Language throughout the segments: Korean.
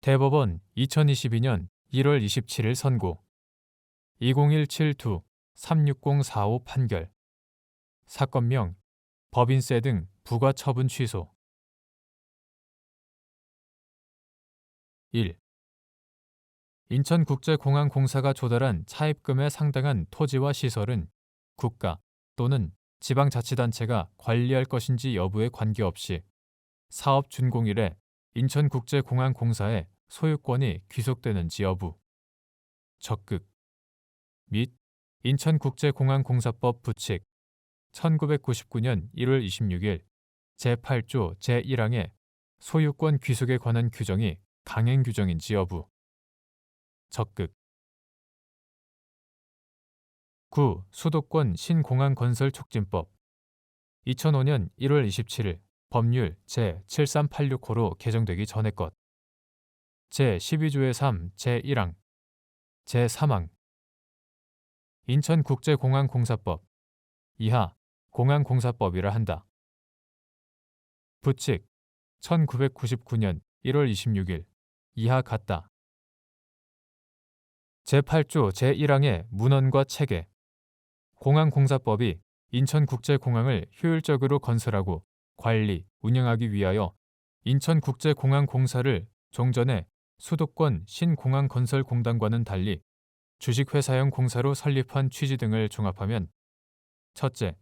대법원 2022년 1월 27일 선고 2017-2-36045 판결 사건명 법인세 등 부과처분 취소 1. 인천국제공항공사가 조달한 차입금에 상당한 토지와 시설은 국가 또는 지방자치단체가 관리할 것인지 여부에 관계없이 사업 준공일에 인천국제공항공사의 소유권이 귀속되는지 여부, 적극 및 인천국제공항공사법 부칙 1999년 1월 26일 제8조 제1항의 소유권 귀속에 관한 규정이 강행 규정인지 여부, 적극 9. 수도권 신공항건설촉진법 2005년 1월 27일 법률 제7386호로 개정되기 전의 것 제12조의 3 제1항 제3항 인천국제공항공사법 이하 공항공사법이라 한다. 부칙 1999년 1월 26일 이하 같다. 제8조 제1항의 문헌과 체계 공항공사법이 인천국제공항을 효율적으로 건설하고 관리, 운영하기 위하여 인천국제공항공사를 종전에 수도권 신공항건설공단과는 달리 주식회사형 공사로 설립한 취지 등을 종합하면 첫째,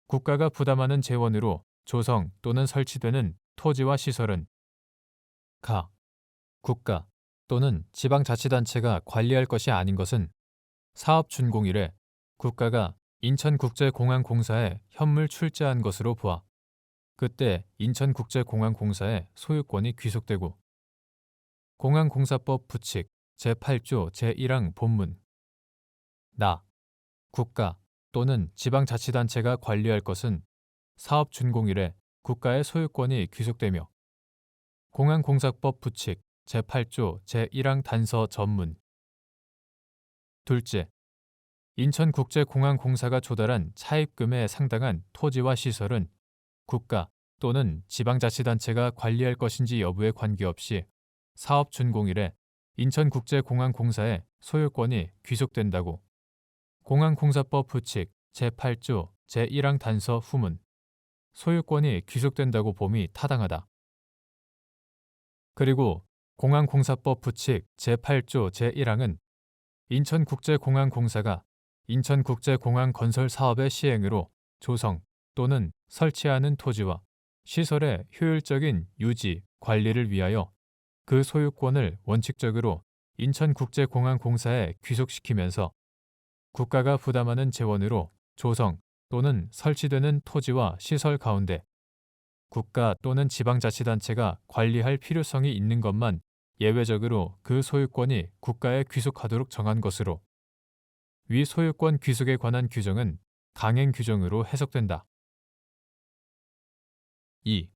국가가 부담하는 재원으로 조성 또는 설치되는 토지와 시설은 가, 국가 또는 지방자치단체가 관리할 것이 아닌 것은 사업 준공일에 국가가 인천국제공항공사에 현물 출자한 것으로 보아 그때 인천국제공항공사의 소유권이 귀속되고 공항공사법 부칙 제8조 제1항 본문 나, 국가 또는 지방자치단체가 관리할 것은 사업 준공일에 국가의 소유권이 귀속되며 공항공사법 부칙 제8조 제1항 단서 전문 둘째, 인천국제공항공사가 조달한 차입금에 상당한 토지와 시설은 국가 또는 지방자치단체가 관리할 것인지 여부에 관계없이 사업 준공일에 인천국제공항공사의 소유권이 귀속된다고 공항공사법 부칙 제8조 제1항 단서 후문 소유권이 귀속된다고 봄이 타당하다. 그리고 공항공사법 부칙 제8조 제1항은 인천국제공항공사가 인천국제공항 건설 사업의 시행으로 조성 또는 설치하는 토지와 시설의 효율적인 유지, 관리를 위하여 그 소유권을 원칙적으로 인천국제공항공사에 귀속시키면서 국가가 부담하는 재원으로 조성 또는 설치되는 토지와 시설 가운데 국가 또는 지방자치단체가 관리할 필요성이 있는 것만 예외적으로 그 소유권이 국가에 귀속하도록 정한 것으로 위 소유권 귀속에 관한 규정은 강행 규정으로 해석된다. 2.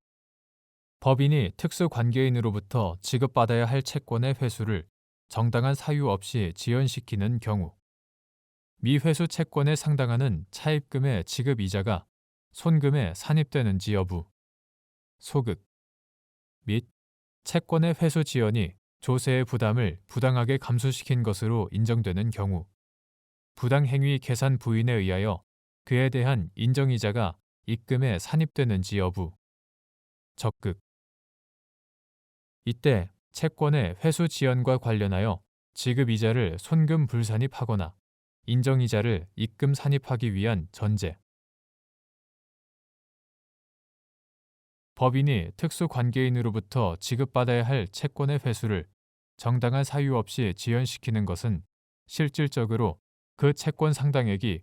법인이 특수관계인으로부터 지급받아야 할 채권의 회수를 정당한 사유 없이 지연시키는 경우 미회수 채권에 상당하는 차입금의 지급 이자가 손금에 산입되는지 여부, 소급 및 채권의 회수 지연이 조세의 부담을 부당하게 감수시킨 것으로 인정되는 경우 부당행위 계산 부인에 의하여 그에 대한 인정이자가 입금에 산입되는지 여부, 적극 이때 채권의 회수 지연과 관련하여 지급 이자를 손금 불산입하거나 인정이자를 입금 산입하기 위한 전제 법인이 특수관계인으로부터 지급받아야 할 채권의 회수를 정당한 사유 없이 지연시키는 것은 실질적으로 그 채권 상당액이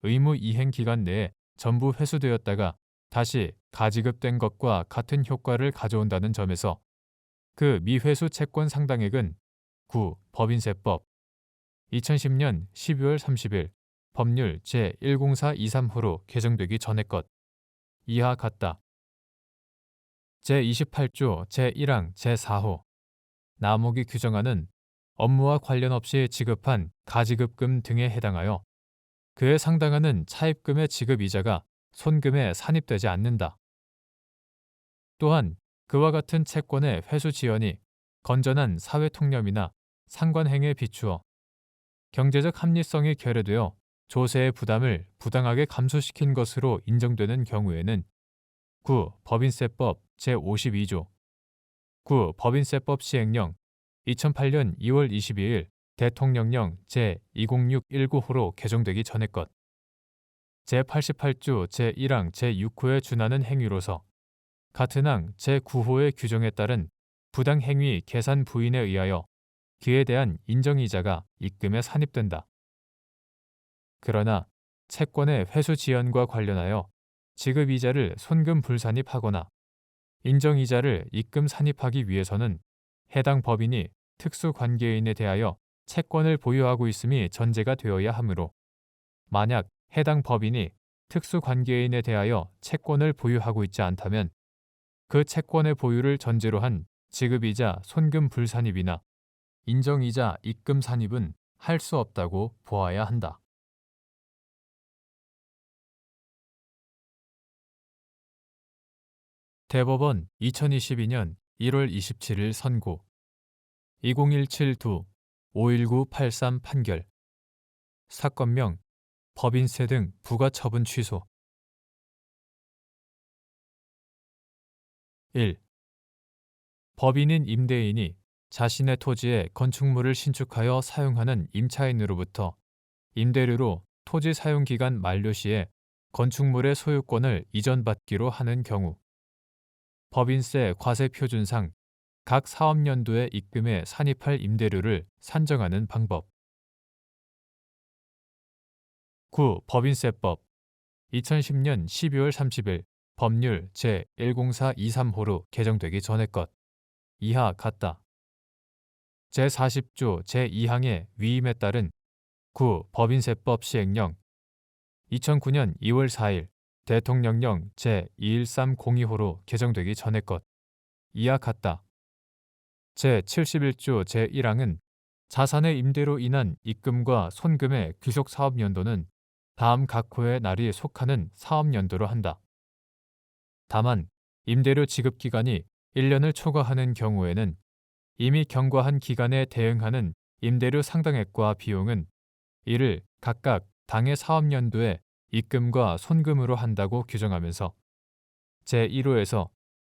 의무 이행 기간 내에 전부 회수되었다가 다시 가지급된 것과 같은 효과를 가져온다는 점에서 그 미회수 채권 상당액은 9. 법인세법 2010년 12월 30일 법률 제10423호로 개정되기 전의 것 이하 같다. 제28조 제1항 제4호 남목이 규정하는 업무와 관련 없이 지급한 가지급금 등에 해당하여 그에 상당하는 차입금의 지급 이자가 손금에 산입되지 않는다. 또한 그와 같은 채권의 회수 지연이 건전한 사회 통념이나 상관행위에 비추어 경제적 합리성이 결여되어 조세의 부담을 부당하게 감소시킨 것으로 인정되는 경우에는 구. 법인세법 제52조 9. 법인세법 시행령 2008년 2월 22일 대통령령 제20619호로 개정되기 전의 것 제88조 제1항 제6호에 준하는 행위로서 같은 항 제9호의 규정에 따른 부당행위 계산 부인에 의하여 그에 대한 인정이자가 입금에 산입된다. 그러나 채권의 회수 지연과 관련하여 지급이자를 손금 불산입하거나 인정이자를 입금 산입하기 위해서는 해당 법인이 특수관계인에 대하여 채권을 보유하고 있음이 전제가 되어야 하므로 만약 해당 법인이 특수관계인에 대하여 채권을 보유하고 있지 않다면 그 채권의 보유를 전제로 한 지급이자 손금 불산입이나 인정이자 입금 산입은 할 수 없다고 보아야 한다. 대법원 2022년 1월 27일 선고 2017-2 51983 판결 사건명 법인세 등 부가처분 취소 1. 법인인 임대인이 자신의 토지에 건축물을 신축하여 사용하는 임차인으로부터 임대료로 토지 사용기간 만료 시에 건축물의 소유권을 이전받기로 하는 경우 법인세 과세표준상 각 사업연도의 입금에 산입할 임대료를 산정하는 방법 9. 법인세법 2010년 12월 30일 법률 제10423호로 개정되기 전의 것 이하 같다. 제40조 제2항의 위임에 따른 9. 법인세법 시행령 2009년 2월 4일 대통령령 제21302호로 개정되기 전의 것 이하 같다. 제71조 제1항은 자산의 임대로 인한 입금과 손금의 귀속 사업연도는 다음 각 호의 날이 속하는 사업연도로 한다. 다만 임대료 지급 기간이 1년을 초과하는 경우에는 이미 경과한 기간에 대응하는 임대료 상당액과 비용은 이를 각각 당해 사업연도에 입금과 손금으로 한다고 규정하면서 제1호에서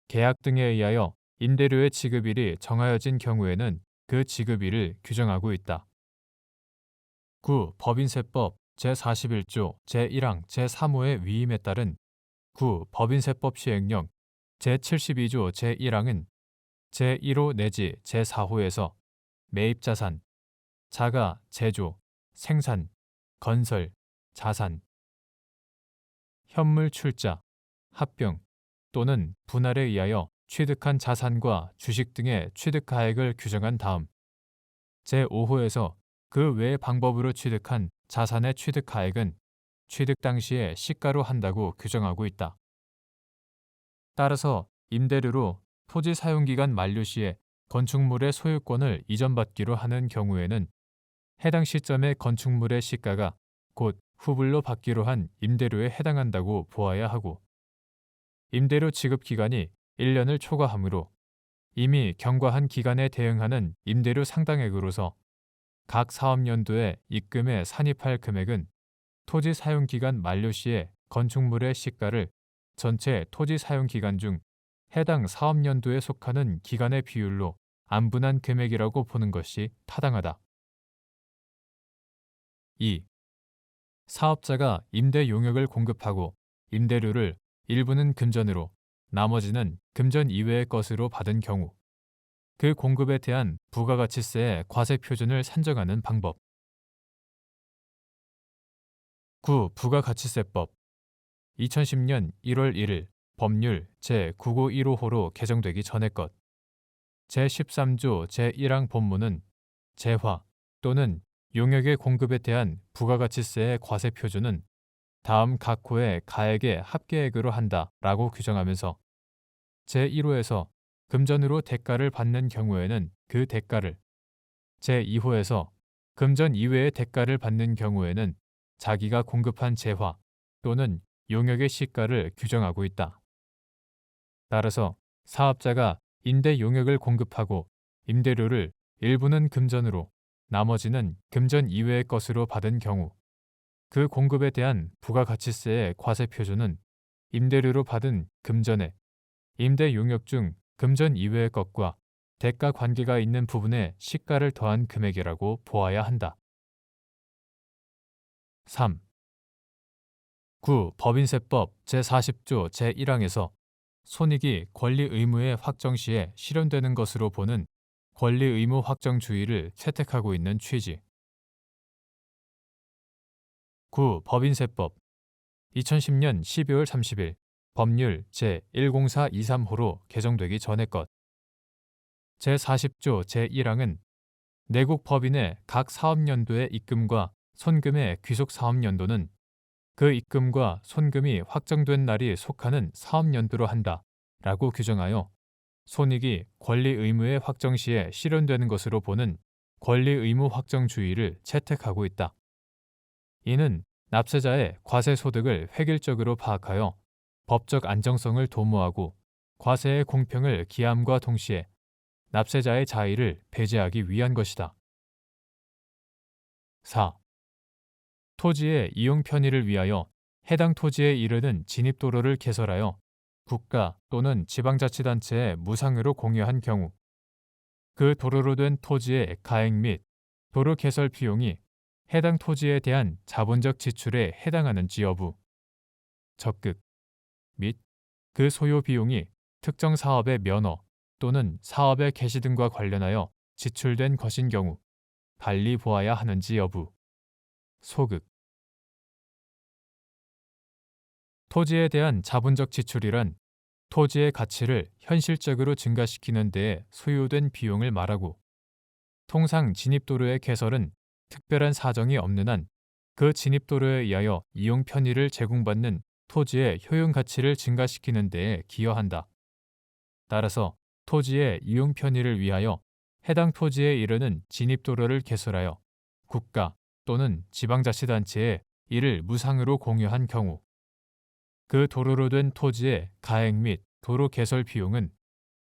계약 등에 의하여 임대료의 지급일이 정하여진 경우에는 그 지급일을 규정하고 있다. 9. 법인세법 제41조 제1항 제3호의 위임에 따른 9. 법인세법 시행령 제72조 제1항은 제1호 내지 제4호에서 매입자산, 자가, 제조, 생산, 건설, 자산, 현물 출자, 합병 또는 분할에 의하여 취득한 자산과 주식 등의 취득가액을 규정한 다음 제5호에서 그 외의 방법으로 취득한 자산의 취득가액은 취득 당시에 시가로 한다고 규정하고 있다. 따라서 임대료로 토지 사용기간 만료 시에 건축물의 소유권을 이전받기로 하는 경우에는 해당 시점의 건축물의 시가가 곧 후불로 받기로 한 임대료에 해당한다고 보아야 하고 임대료 지급 기간이 1년을 초과하므로 이미 경과한 기간에 대응하는 임대료 상당액으로서 각 사업연도에 입금에 산입할 금액은 토지 사용기간 만료 시에 건축물의 시가를 전체 토지 사용기간 중 해당 사업연도에 속하는 기간의 비율로 안분한 금액이라고 보는 것이 타당하다. 2. 사업자가 임대 용역을 공급하고 임대료를 일부는 금전으로 나머지는 금전 이외의 것으로 받은 경우 그 공급에 대한 부가가치세의 과세표준을 산정하는 방법 9. 부가가치세법 2010년 1월 1일 법률 제9915호로 개정되기 전의 것 제13조 제1항 본문은 재화 또는 용역의 공급에 대한 부가가치세의 과세표준은 다음 각 호의 가액의 합계액으로 한다라고 규정하면서 제1호에서 금전으로 대가를 받는 경우에는 그 대가를 제2호에서 금전 이외의 대가를 받는 경우에는 자기가 공급한 재화 또는 용역의 시가를 규정하고 있다. 따라서 사업자가 임대 용역을 공급하고 임대료를 일부는 금전으로 나머지는 금전 이외의 것으로 받은 경우 그 공급에 대한 부가가치세의 과세표준은 임대료로 받은 금전의 임대 용역 중 금전 이외의 것과 대가 관계가 있는 부분에 시가를 더한 금액이라고 보아야 한다. 3. 9. 법인세법 제40조 제1항에서 손익이 권리 의무의 확정 시에 실현되는 것으로 보는 권리 의무 확정주의를 채택하고 있는 취지. 9. 법인세법 2010년 12월 30일 법률 제10423호로 개정되기 전의 것. 제40조 제1항은 내국 법인의 각 사업연도의 입금과 손금의 귀속 사업연도는 그 입금과 손금이 확정된 날이 속하는 사업연도로 한다 라고 규정하여 손익이 권리 의무의 확정 시에 실현되는 것으로 보는 권리 의무 확정주의를 채택하고 있다. 이는 납세자의 과세 소득을 획일적으로 파악하여 법적 안정성을 도모하고 과세의 공평을 기함과 동시에 납세자의 자의를 배제하기 위한 것이다. 4. 토지의 이용 편의를 위하여 해당 토지에 이르는 진입도로를 개설하여 국가 또는 지방자치단체에 무상으로 공유한 경우 그 도로로 된 토지의 가액 및 도로 개설 비용이 해당 토지에 대한 자본적 지출에 해당하는지 여부, 적극 및 그 소요 비용이 특정 사업의 면허 또는 사업의 개시 등과 관련하여 지출된 것인 경우 달리 보아야 하는지 여부, 소극. 토지에 대한 자본적 지출이란 토지의 가치를 현실적으로 증가시키는 데에 소요된 비용을 말하고 통상 진입도로의 개설은 특별한 사정이 없는 한 그 진입도로에 의하여 이용 편의를 제공받는 토지의 효용 가치를 증가시키는 데에 기여한다. 따라서 토지의 이용 편의를 위하여 해당 토지에 이르는 진입도로를 개설하여 국가 또는 지방자치단체에 이를 무상으로 공유한 경우 그 도로로 된 토지의 가액 및 도로 개설 비용은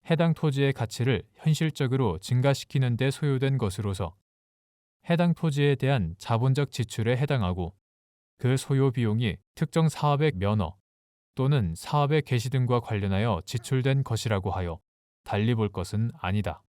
해당 토지의 가치를 현실적으로 증가시키는 데 소요된 것으로서 해당 토지에 대한 자본적 지출에 해당하고 그 소요 비용이 특정 사업의 면허 또는 사업의 개시 등과 관련하여 지출된 것이라고 하여 달리 볼 것은 아니다.